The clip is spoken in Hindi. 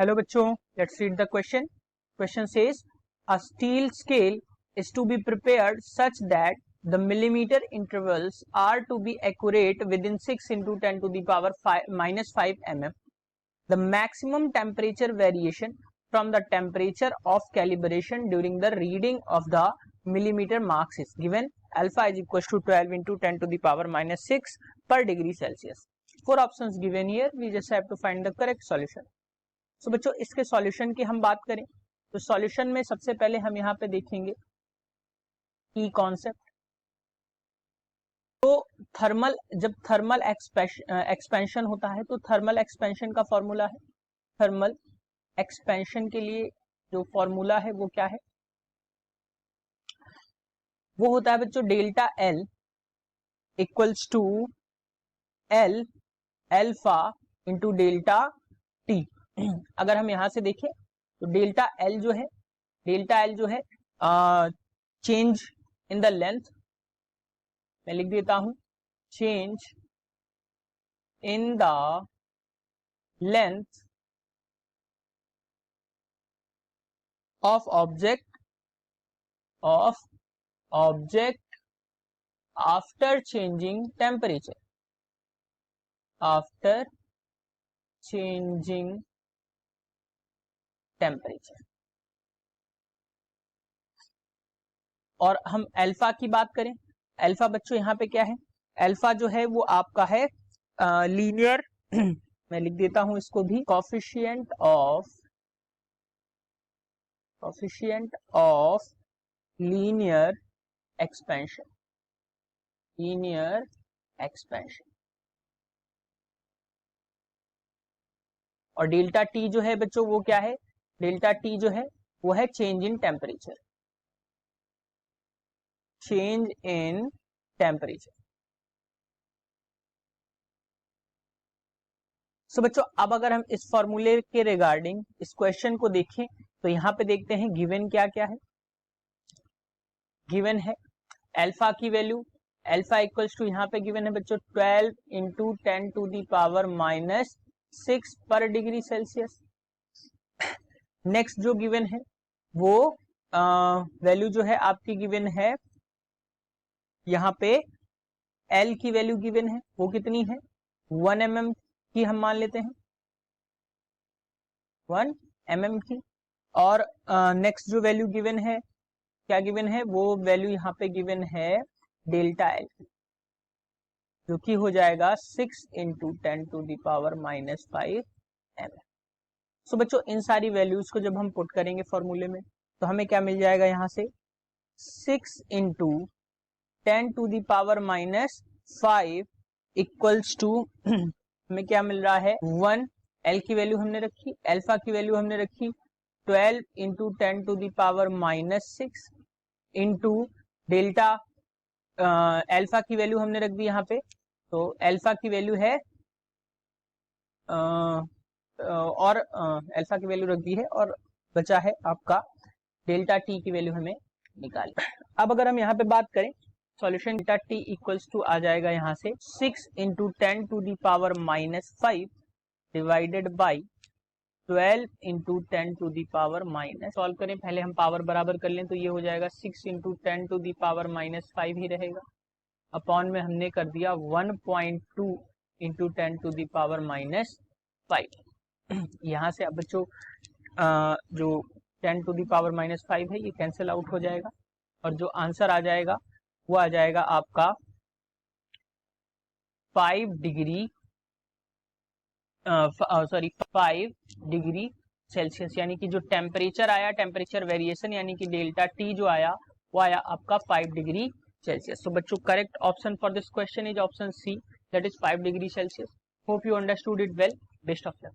Hello बच्चों, let's read the question. Question says a steel scale is to be prepared such that the millimeter intervals are to be accurate within 6 into 10 to the power minus 5 mm. The maximum temperature variation from the temperature of calibration during the reading of the millimeter marks is given. Alpha is equals to 12 into 10 to the power minus 6 per degree Celsius. 4 options given here. We just have to find the correct solution. तो बच्चों इसके सॉल्यूशन की हम बात करें तो सॉल्यूशन में सबसे पहले हम यहाँ पे देखेंगे की कॉन्सेप्ट. तो थर्मल, जब थर्मल एक्सपेंशन होता है तो थर्मल एक्सपेंशन का फॉर्मूला है, थर्मल एक्सपेंशन के लिए जो फॉर्मूला है वो क्या है, वो होता है बच्चों delta L equals to L alpha into delta T. अगर हम यहां से देखें तो डेल्टा एल जो है चेंज इन द लेंथ, मैं लिख देता हूं change in the length of object after changing temperature, after changing temperature. और हम अल्फा की बात करें, अल्फा बच्चों यहाँ पे क्या है, अल्फा जो है वो आपका है लीनियर मैं लिख देता हूं इसको भी कोफिशिएंट ऑफ लीनियर एक्सपेंशन, और डेल्टा टी जो है बच्चों वो क्या है, डेल्टा टी जो है वो है change in temperature, change in temperature. So बच्चों अब अगर हम इस फॉर्मूले के रिगार्डिंग इस क्वेश्चन को देखें तो यहां पे देखते हैं गिवन क्या क्या है. गिवन है अल्फा की वैल्यू, अल्फा इक्वल्स टू यहाँ पे गिवन है बच्चों 12 into 10 to the power minus 6 पर डिग्री सेल्सियस. नेक्स्ट जो गिवन है वो वैल्यू जो है आपकी गिवन है यहाँ पे एल की वैल्यू गिवन है, वो कितनी है 1 mm की हम मान लेते हैं 1 mm की. और नेक्स्ट जो वैल्यू गिवन है क्या गिवन है, वो वैल्यू यहाँ पे गिवन है डेल्टा एल जो कि हो जाएगा 6 into 10 to the power minus 5 mm. So बच्चों इन सारी वैल्यूज को जब हम पुट करेंगे फॉर्मूले में तो हमें क्या मिल जाएगा, यहाँ से 6 into 10 to the power minus 5 equals to हमें क्या मिल रहा है 1, एल की वैल्यू हमने रखी, अल्फा की वैल्यू हमने रखी 12 into 10 to the power minus 6 into delta alpha की वैल्यू हमने रख दी यहाँ पे, तो अल्फा की वैल्यू है और अल्फा की वैल्यू रख दी है और बचा है आपका डेल्टा टी की वैल्यू हमें निकाली. अब अगर हम यहाँ पे बात करें solution delta T equals to आ जाएगा यहाँ से 6 into 10 to the power minus 5 divided by 12 into 10 to the power minus. Solve करें, पहले हम पावर बराबर कर लें तो ये हो जाएगा 6 into 10 to the power minus 5 ही रहेगा, अपॉन में हमने कर दिया 1.2 into 10 to the power minus 5. यहाँ से अब बच्चों जो 10 टू दी पावर माइनस 5 है ये कैंसिल आउट हो जाएगा और जो आंसर आ जाएगा वो आ जाएगा आपका 5 डिग्री सेल्सियस, यानी कि जो टेम्परेचर आया, टेम्परेचर वेरिएशन यानी कि डेल्टा टी जो आया वो आया आपका 5 डिग्री सेल्सियस. तो बच्चों correct option for this question is option C, that is 5 degree Celsius. Hope you understood it well. Best of luck.